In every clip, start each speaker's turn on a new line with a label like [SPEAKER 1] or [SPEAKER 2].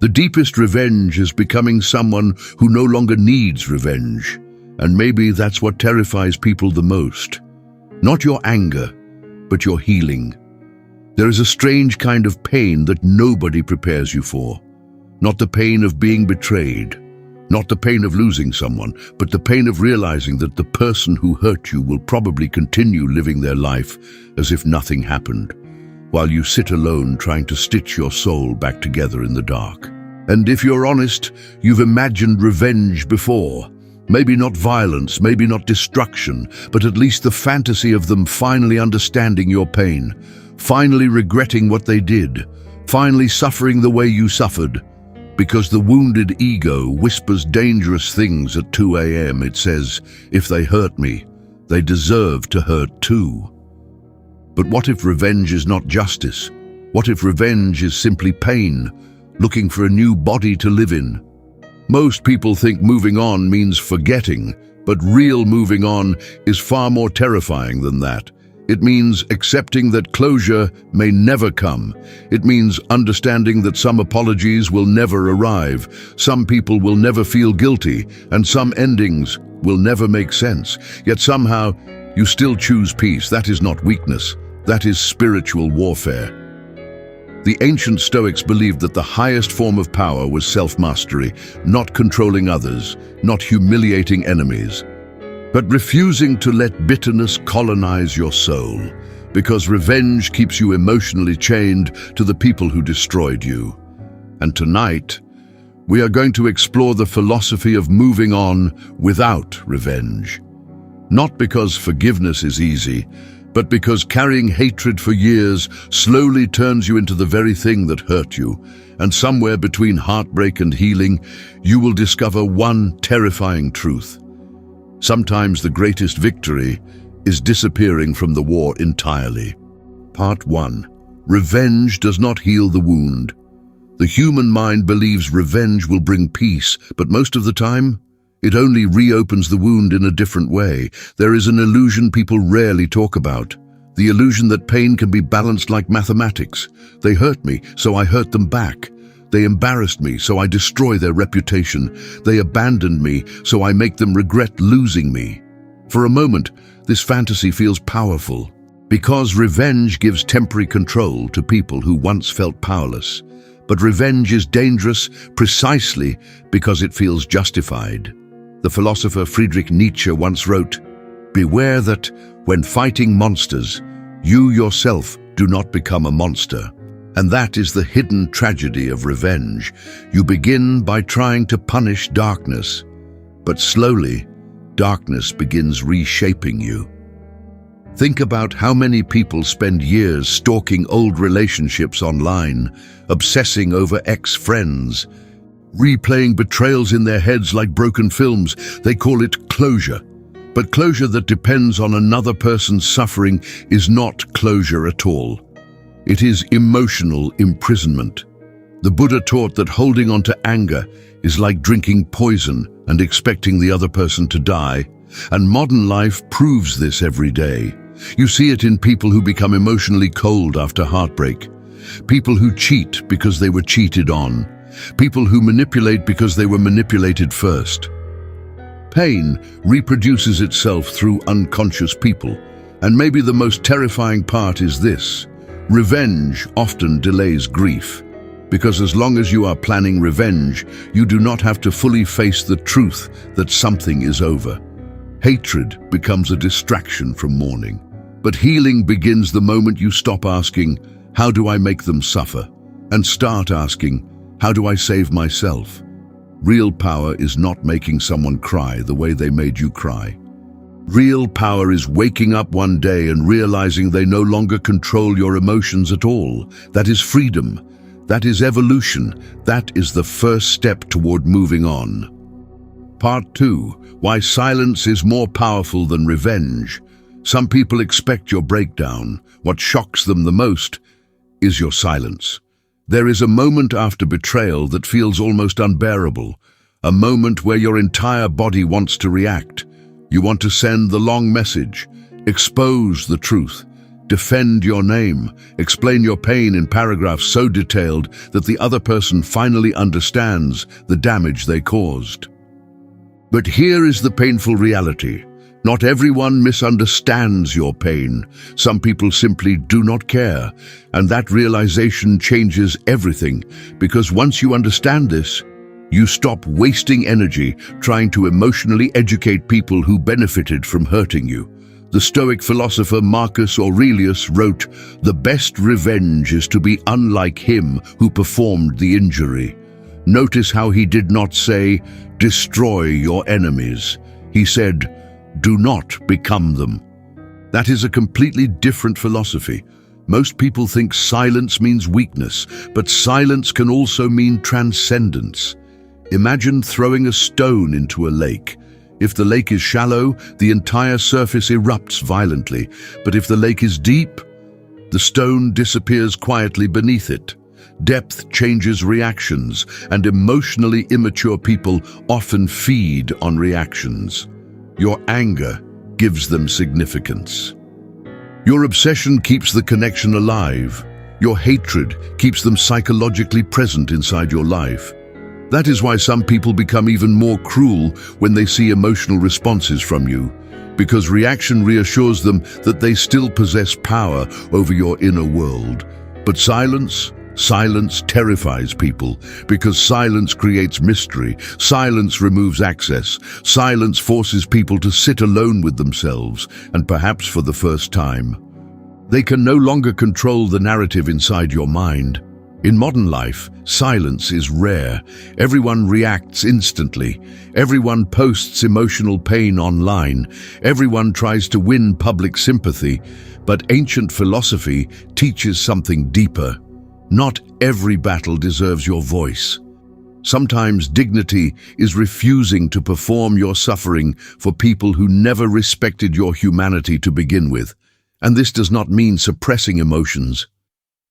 [SPEAKER 1] The deepest revenge is becoming someone who no longer needs revenge. And maybe that's what terrifies people the most. Not your anger, but your healing. There is a strange kind of pain that nobody prepares you for. Not the pain of being betrayed, not the pain of losing someone, but the pain of realizing that the person who hurt you will probably continue living their life as if nothing happened, while you sit alone trying to stitch your soul back together in the dark. And if you're honest, you've imagined revenge before. Maybe not violence, maybe not destruction, but at least the fantasy of them finally understanding your pain, finally regretting what they did, finally suffering the way you suffered. Because the wounded ego whispers dangerous things at 2 a.m. It says, if they hurt me, they deserve to hurt too. But what if revenge is not justice? What if revenge is simply pain, looking for a new body to live in? Most people think moving on means forgetting, but real moving on is far more terrifying than that. It means accepting that closure may never come. It means understanding that some apologies will never arrive, some people will never feel guilty, and some endings will never make sense. Yet somehow, you still choose peace. That is not weakness. That is spiritual warfare. The ancient Stoics believed that the highest form of power was self-mastery, not controlling others, not humiliating enemies, but refusing to let bitterness colonize your soul, because revenge keeps you emotionally chained to the people who destroyed you. And tonight, we are going to explore the philosophy of moving on without revenge. Not because forgiveness is easy, but because carrying hatred for years slowly turns you into the very thing that hurt you. And somewhere between heartbreak and healing, you will discover one terrifying truth. Sometimes the greatest victory is disappearing from the war entirely. Part 1. Revenge does not heal the wound. The human mind believes revenge will bring peace, but most of the time, it only reopens the wound in a different way. There is an illusion people rarely talk about. The illusion that pain can be balanced like mathematics. They hurt me, so I hurt them back. They embarrassed me, so I destroy their reputation. They abandoned me, so I make them regret losing me. For a moment, this fantasy feels powerful, because revenge gives temporary control to people who once felt powerless. But revenge is dangerous precisely because it feels justified. The philosopher Friedrich Nietzsche once wrote, "Beware that, when fighting monsters, you yourself do not become a monster." And that is the hidden tragedy of revenge. You begin by trying to punish darkness, but slowly, darkness begins reshaping you. Think about how many people spend years stalking old relationships online, obsessing over ex-friends, replaying betrayals in their heads like broken films. They call it closure. But closure that depends on another person's suffering is not closure at all. It is emotional imprisonment. The Buddha taught that holding on to anger is like drinking poison and expecting the other person to die. And modern life proves this every day. You see it in people who become emotionally cold after heartbreak. People who cheat because they were cheated on. People who manipulate because they were manipulated first. Pain reproduces itself through unconscious people. And maybe the most terrifying part is this. Revenge often delays grief. Because as long as you are planning revenge, you do not have to fully face the truth that something is over. Hatred becomes a distraction from mourning. But healing begins the moment you stop asking, "How do I make them suffer?" and start asking, "How do I save myself?" Real power is not making someone cry the way they made you cry. Real power is waking up one day and realizing they no longer control your emotions at all. That is freedom. That is evolution. That is the first step toward moving on. Part 2. Why silence is more powerful than revenge. Some people expect your breakdown. What shocks them the most is your silence. There is a moment after betrayal that feels almost unbearable, a moment where your entire body wants to react. You want to send the long message, expose the truth, Defend your name. Explain your pain in paragraphs so detailed that the other person finally understands the damage they caused. But here is the painful reality. Not everyone misunderstands your pain. Some people simply do not care, and that realization changes everything, because once you understand this, you stop wasting energy trying to emotionally educate people who benefited from hurting you. The Stoic philosopher Marcus Aurelius wrote, "The best revenge is to be unlike him who performed the injury." Notice how he did not say, "Destroy your enemies." He said, "Do not become them." That is a completely different philosophy. Most people think silence means weakness, but silence can also mean transcendence. Imagine throwing a stone into a lake. If the lake is shallow, the entire surface erupts violently, but if the lake is deep, the stone disappears quietly beneath it. Depth changes reactions, and emotionally immature people often feed on reactions. Your anger gives them significance. Your obsession keeps the connection alive. Your hatred keeps them psychologically present inside your life. That is why some people become even more cruel when they see emotional responses from you, because reaction reassures them that they still possess power over your inner world. But silence terrifies people, because silence creates mystery, silence removes access, silence forces people to sit alone with themselves, and perhaps for the first time. They can no longer control the narrative inside your mind. In modern life, silence is rare. Everyone reacts instantly. Everyone posts emotional pain online. Everyone tries to win public sympathy. But ancient philosophy teaches something deeper. Not every battle deserves your voice. Sometimes dignity is refusing to perform your suffering for people who never respected your humanity to begin with. And this does not mean suppressing emotions.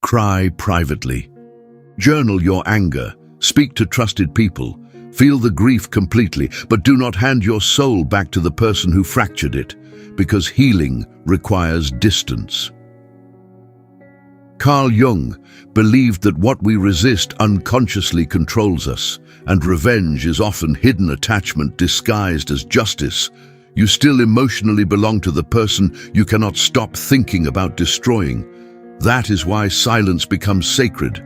[SPEAKER 1] Cry privately. Journal your anger. Speak to trusted people. Feel the grief completely, but do not hand your soul back to the person who fractured it, because healing requires distance. Carl Jung believed that what we resist unconsciously controls us, and revenge is often hidden attachment disguised as justice. You still emotionally belong to the person you cannot stop thinking about destroying. That is why silence becomes sacred.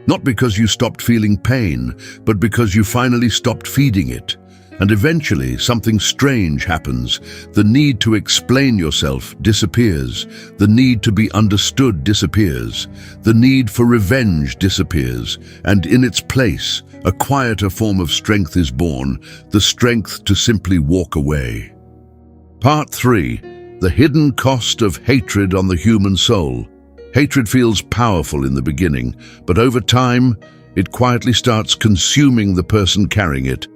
[SPEAKER 1] Not because you stopped feeling pain, but because you finally stopped feeding it. And eventually, something strange happens. The need to explain yourself disappears. The need to be understood disappears. The need for revenge disappears. And in its place, a quieter form of strength is born, the strength to simply walk away. Part 3. The hidden cost of hatred on the human soul. Hatred feels powerful in the beginning, but over time, it quietly starts consuming the person carrying it.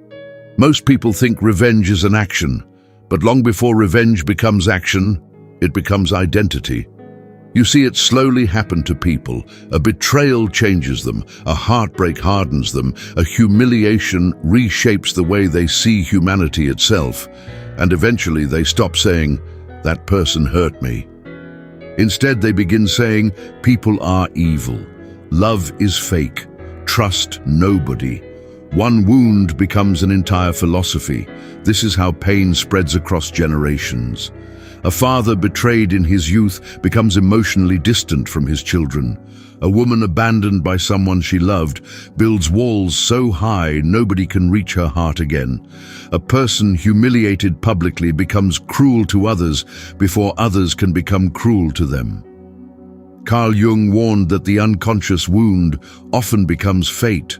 [SPEAKER 1] Most people think revenge is an action, but long before revenge becomes action, it becomes identity. You see it slowly happen to people. A betrayal changes them, a heartbreak hardens them, a humiliation reshapes the way they see humanity itself, and eventually they stop saying, "That person hurt me." Instead, they begin saying, "People are evil. Love is fake. Trust nobody." One wound becomes an entire philosophy. This is how pain spreads across generations. A father betrayed in his youth becomes emotionally distant from his children. A woman abandoned by someone she loved builds walls so high nobody can reach her heart again. A person humiliated publicly becomes cruel to others before others can become cruel to them. Carl Jung warned that the unconscious wound often becomes fate.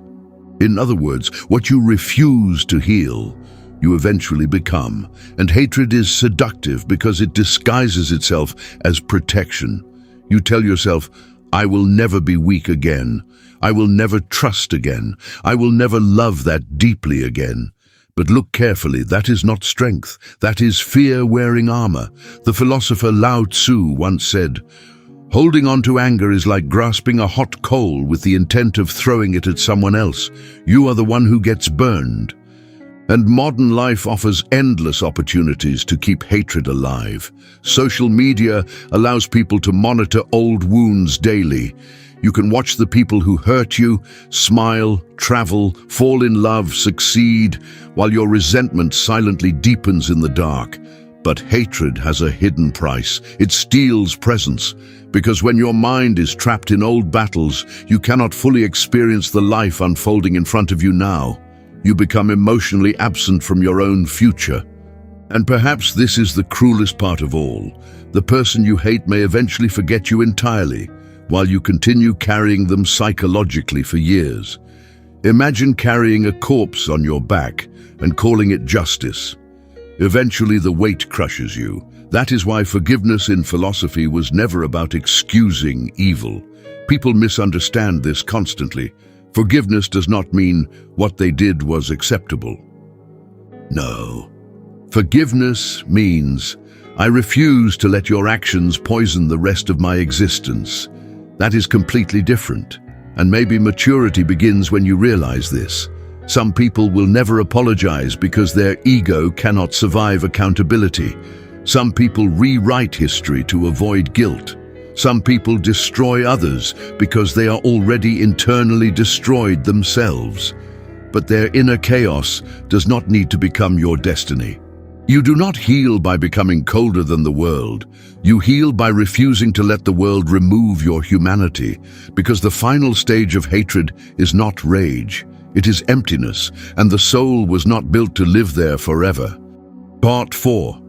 [SPEAKER 1] In other words, what you refuse to heal, you eventually become. And hatred is seductive because it disguises itself as protection. You tell yourself, "I will never be weak again. I will never trust again. I will never love that deeply again." But look carefully, that is not strength. That is fear wearing armor. The philosopher Lao Tzu once said, "Holding on to anger is like grasping a hot coal with the intent of throwing it at someone else. You are the one who gets burned." And modern life offers endless opportunities to keep hatred alive. Social media allows people to monitor old wounds daily. You can watch the people who hurt you, smile, travel, fall in love, succeed, while your resentment silently deepens in the dark. But hatred has a hidden price. It steals presence, because when your mind is trapped in old battles, you cannot fully experience the life unfolding in front of you now. You become emotionally absent from your own future. And perhaps this is the cruelest part of all. The person you hate may eventually forget you entirely, while you continue carrying them psychologically for years. Imagine carrying a corpse on your back and calling it justice. Eventually the weight crushes you. That is why forgiveness in philosophy was never about excusing evil. People misunderstand this constantly. Forgiveness does not mean what they did was acceptable. No. Forgiveness means, I refuse to let your actions poison the rest of my existence. That is completely different. And maybe maturity begins when you realize this. Some people will never apologize because their ego cannot survive accountability. Some people rewrite history to avoid guilt. Some people destroy others because they are already internally destroyed themselves. But their inner chaos does not need to become your destiny. You do not heal by becoming colder than the world. You heal by refusing to let the world remove your humanity, because the final stage of hatred is not rage. It is emptiness, and the soul was not built to live there forever. Part 4.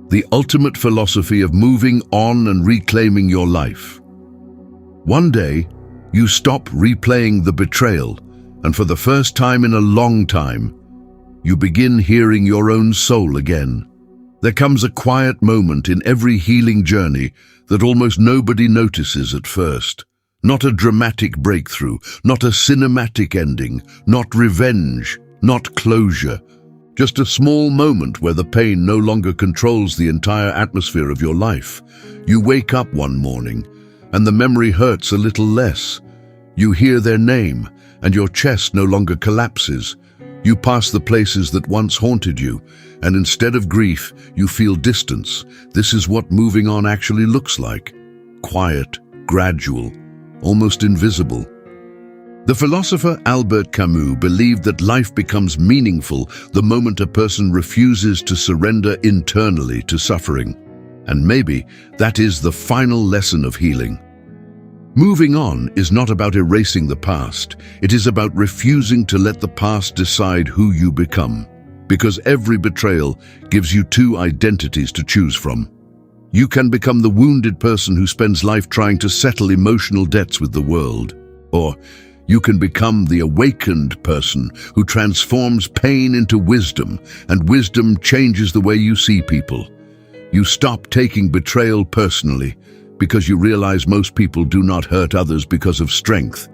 [SPEAKER 1] The ultimate philosophy of moving on and reclaiming your life. One day, you stop replaying the betrayal, and for the first time in a long time, you begin hearing your own soul again. There comes a quiet moment in every healing journey that almost nobody notices at first. Not a dramatic breakthrough, not a cinematic ending, not revenge, not closure. Just a small moment where the pain no longer controls the entire atmosphere of your life. You wake up one morning, and the memory hurts a little less. You hear their name, and your chest no longer collapses. You pass the places that once haunted you, and instead of grief, you feel distance. This is what moving on actually looks like. Quiet, gradual, almost invisible. The philosopher Albert Camus believed that life becomes meaningful the moment a person refuses to surrender internally to suffering. And maybe that is the final lesson of healing. Moving on is not about erasing the past. It is about refusing to let the past decide who you become. Because every betrayal gives you two identities to choose from. You can become the wounded person who spends life trying to settle emotional debts with the world. Or you can become the awakened person who transforms pain into wisdom, and wisdom changes the way you see people. You stop taking betrayal personally because you realize most people do not hurt others because of strength.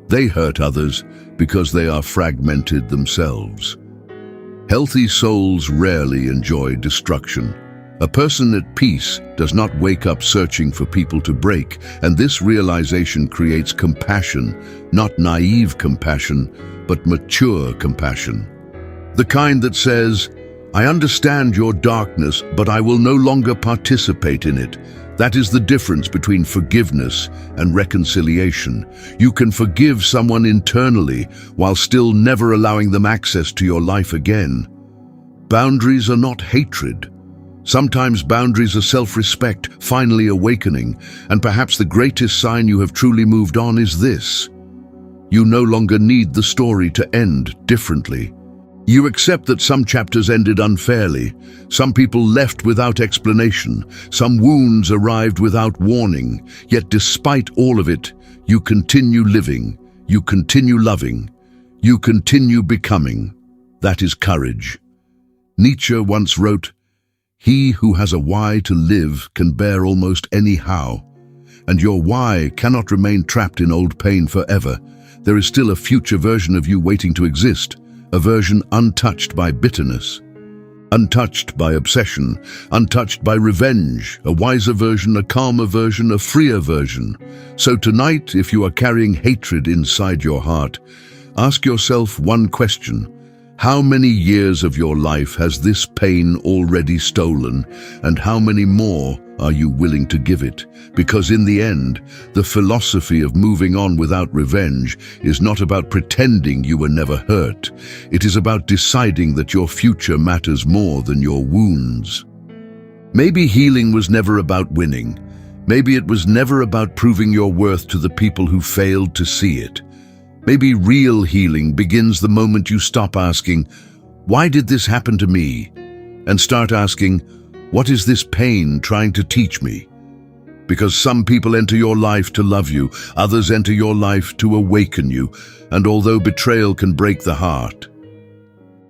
[SPEAKER 1] They hurt others because they are fragmented themselves. Healthy souls rarely enjoy destruction. A person at peace does not wake up searching for people to break, and this realization creates compassion, not naive compassion, but mature compassion. The kind that says, I understand your darkness, but I will no longer participate in it. That is the difference between forgiveness and reconciliation. You can forgive someone internally while still never allowing them access to your life again. Boundaries are not hatred. Sometimes boundaries are self-respect, finally awakening, and perhaps the greatest sign you have truly moved on is this. You no longer need the story to end differently. You accept that some chapters ended unfairly, some people left without explanation, some wounds arrived without warning, yet despite all of it, you continue living, you continue loving, you continue becoming. That is courage. Nietzsche once wrote, "He who has a why to live can bear almost any how." And your why cannot remain trapped in old pain forever. There is still a future version of you waiting to exist, a version untouched by bitterness, untouched by obsession, untouched by revenge, a wiser version, a calmer version, a freer version. So tonight, if you are carrying hatred inside your heart, ask yourself one question. How many years of your life has this pain already stolen, and how many more are you willing to give it? Because in the end, the philosophy of moving on without revenge is not about pretending you were never hurt. It is about deciding that your future matters more than your wounds. Maybe healing was never about winning. Maybe it was never about proving your worth to the people who failed to see it. Maybe real healing begins the moment you stop asking, "Why did this happen to me?" and start asking, "What is this pain trying to teach me?" Because some people enter your life to love you, others enter your life to awaken you, and although betrayal can break the heart,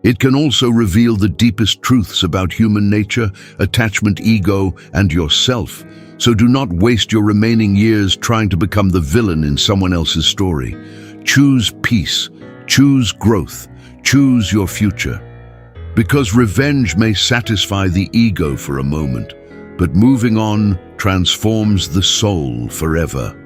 [SPEAKER 1] it can also reveal the deepest truths about human nature, attachment, ego, and yourself. So do not waste your remaining years trying to become the villain in someone else's story. Choose peace, choose growth, choose your future. Because revenge may satisfy the ego for a moment, but moving on transforms the soul forever.